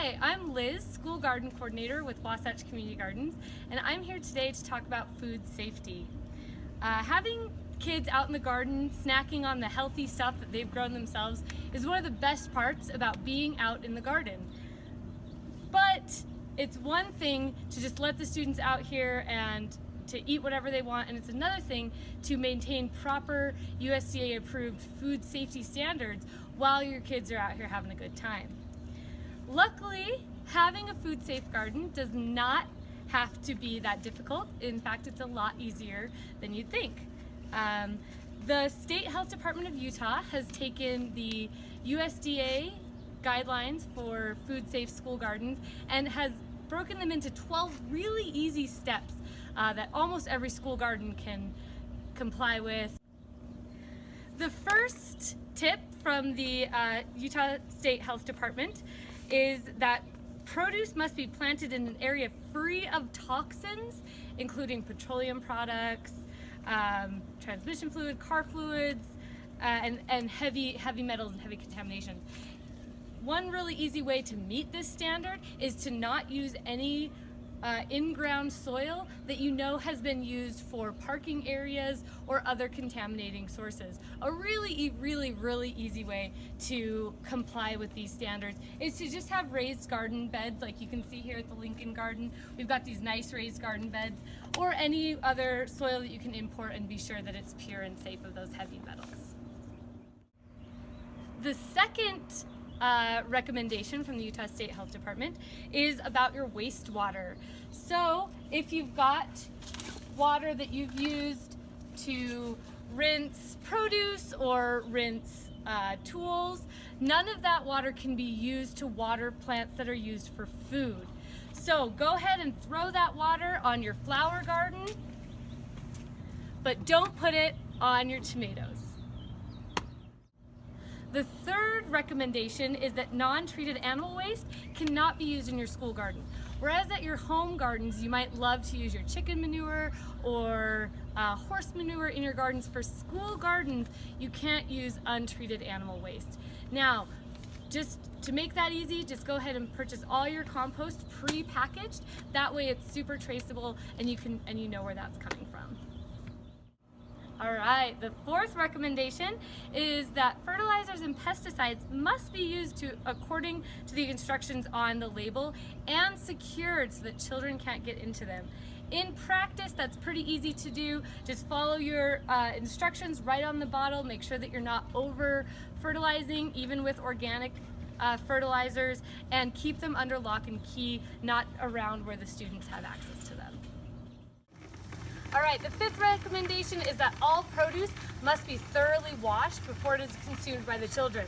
Hi, I'm Liz, School Garden Coordinator with Wasatch Community Gardens, and I'm here today to talk about food safety. Having kids out in the garden snacking on the healthy stuff that they've grown themselves is one of the best parts about being out in the garden. But it's one thing to just let the students out here and to eat whatever they want, and it's another thing to maintain proper USDA approved food safety standards while your kids are out here having a good time. Luckily, having a food safe garden does not have to be that difficult. In fact, it's a lot easier than you'd think. The State Health Department of Utah has taken the USDA guidelines for food safe school gardens and has broken them into 12 really easy steps that almost every school garden can comply with. The first tip from the Utah State Health Department is that produce must be planted in an area free of toxins, including petroleum products, transmission fluid, car fluids, and heavy metals and heavy contaminations. One really easy way to meet this standard is to not use any in-ground soil that you know has been used for parking areas or other contaminating sources. A really easy way to comply with these standards is to just have raised garden beds, like you can see here at the Lincoln Garden. We've got these nice raised garden beds, or any other soil that you can import and be sure that it's pure and safe of those heavy metals. The second recommendation from the Utah State Health Department is about your wastewater. So if you've got water that you've used to rinse produce or rinse tools, none of that water can be used to water plants that are used for food. So go ahead and throw that water on your flower garden, but don't put it on your tomatoes. The third recommendation is that non-treated animal waste cannot be used in your school garden. Whereas at your home gardens, you might love to use your chicken manure or horse manure in your gardens. For school gardens, you can't use untreated animal waste. Now, just to make that easy, just go ahead and purchase all your compost pre-packaged. That way it's super traceable and you know where that's coming from. Alright, the fourth recommendation is that fertilizers and pesticides must be used according to the instructions on the label and secured so that children can't get into them. In practice, that's pretty easy to do. Just follow your instructions right on the bottle. Make sure that you're not over fertilizing, even with organic fertilizers, and keep them under lock and key, not around where the students have access to them. Alright, the fifth recommendation is that all produce must be thoroughly washed before it is consumed by the children.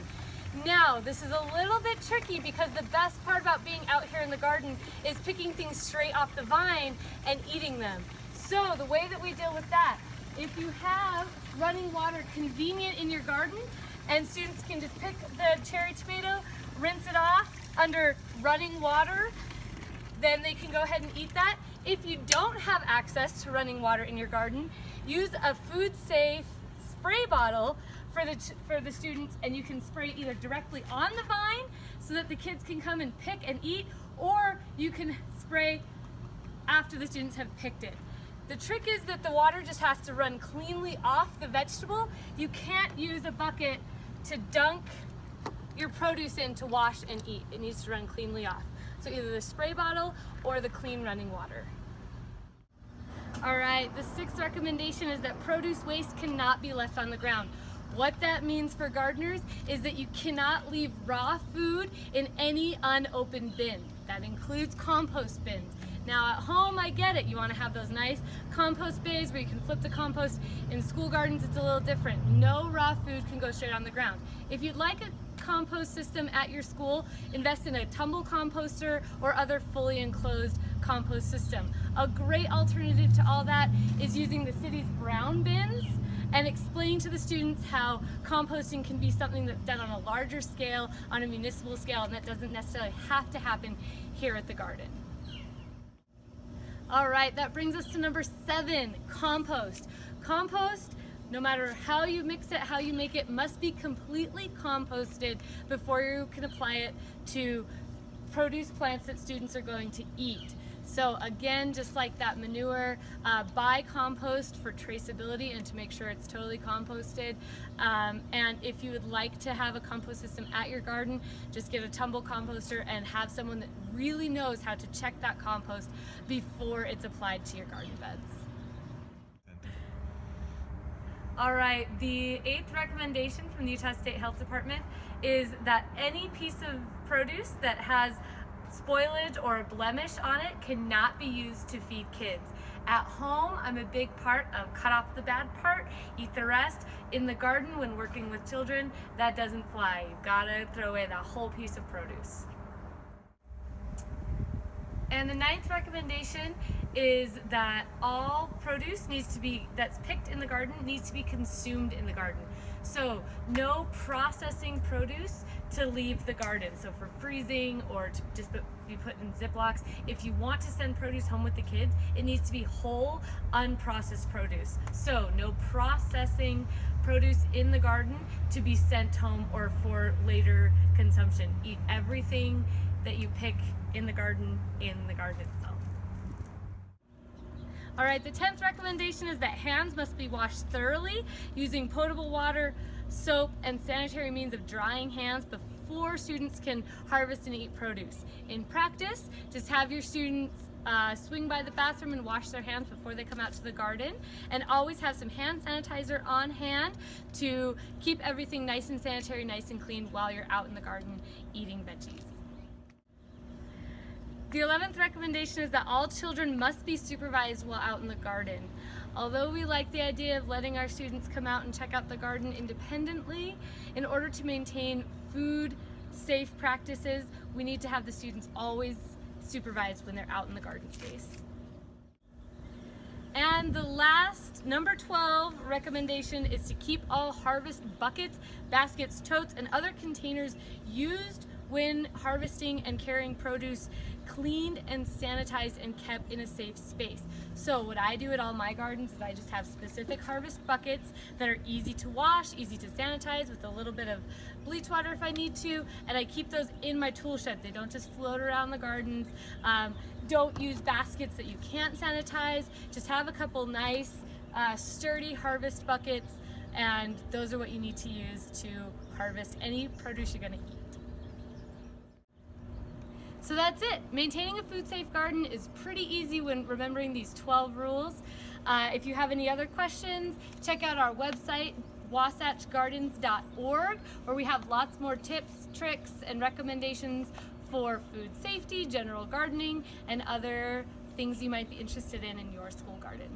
Now, this is a little bit tricky because the best part about being out here in the garden is picking things straight off the vine and eating them. So the way that we deal with that, if you have running water convenient in your garden and students can just pick the cherry tomato, rinse it off under running water, then they can go ahead and eat that. If you don't have access to running water in your garden, use a food safe spray bottle for the students, and you can spray either directly on the vine so that the kids can come and pick and eat, or you can spray after the students have picked it. The trick is that the water just has to run cleanly off the vegetable. You can't use a bucket to dunk your produce in to wash and eat. It needs to run cleanly off. So either the spray bottle or the clean running water. Alright, the sixth recommendation is that produce waste cannot be left on the ground. What that means for gardeners is that you cannot leave raw food in any unopened bin. That includes compost bins. Now at home, I get it. You want to have those nice compost bays where you can flip the compost. In school gardens, it's a little different. No raw food can go straight on the ground. If you'd like a compost system at your school, invest in a tumble composter or other fully enclosed compost system. A great alternative to all that is using the city's brown bins and explaining to the students how composting can be something that's done on a larger scale, on a municipal scale, and that doesn't necessarily have to happen here at the garden. All right, that brings us to number 7, compost. Compost, no matter how you mix it, how you make it, must be completely composted before you can apply it to produce plants that students are going to eat. So again, just like that manure, buy compost for traceability and to make sure it's totally composted. And if you would like to have a compost system at your garden, just get a tumble composter and have someone that really knows how to check that compost before it's applied to your garden beds. All right, the 8th recommendation from the Utah State Health Department is that any piece of produce that has spoilage or a blemish on it cannot be used to feed kids. At home, I'm a big part of cut off the bad part, eat the rest. In the garden, when working with children, that doesn't fly. You've gotta throw away that whole piece of produce. And the 9th recommendation is that all produce that's picked in the garden needs to be consumed in the garden. So no processing produce to leave the garden. So for freezing or to just be put in Ziplocs. If you want to send produce home with the kids, it needs to be whole, unprocessed produce. So no processing produce in the garden to be sent home or for later consumption. Eat everything that you pick in the garden itself. All right, the 10th recommendation is that hands must be washed thoroughly using potable water, soap, and sanitary means of drying hands before students can harvest and eat produce. In practice, just have your students swing by the bathroom and wash their hands before they come out to the garden, and always have some hand sanitizer on hand to keep everything nice and sanitary, nice and clean while you're out in the garden eating veggies. The 11th recommendation is that all children must be supervised while out in the garden. Although we like the idea of letting our students come out and check out the garden independently, in order to maintain food safe practices, we need to have the students always supervised when they're out in the garden space. And the last, number 12 recommendation is to keep all harvest buckets, baskets, totes, and other containers used when harvesting and carrying produce cleaned and sanitized and kept in a safe space. So what I do at all my gardens is I just have specific harvest buckets that are easy to wash, easy to sanitize with a little bit of bleach water if I need to, and I keep those in my tool shed. They don't just float around the gardens. Don't use baskets that you can't sanitize. Just have a couple nice, sturdy harvest buckets, and those are what you need to use to harvest any produce you're gonna eat. So that's it. Maintaining a food safe garden is pretty easy when remembering these 12 rules. If you have any other questions, check out our website, wasatchgardens.org, where we have lots more tips, tricks, and recommendations for food safety, general gardening, and other things you might be interested in your school garden.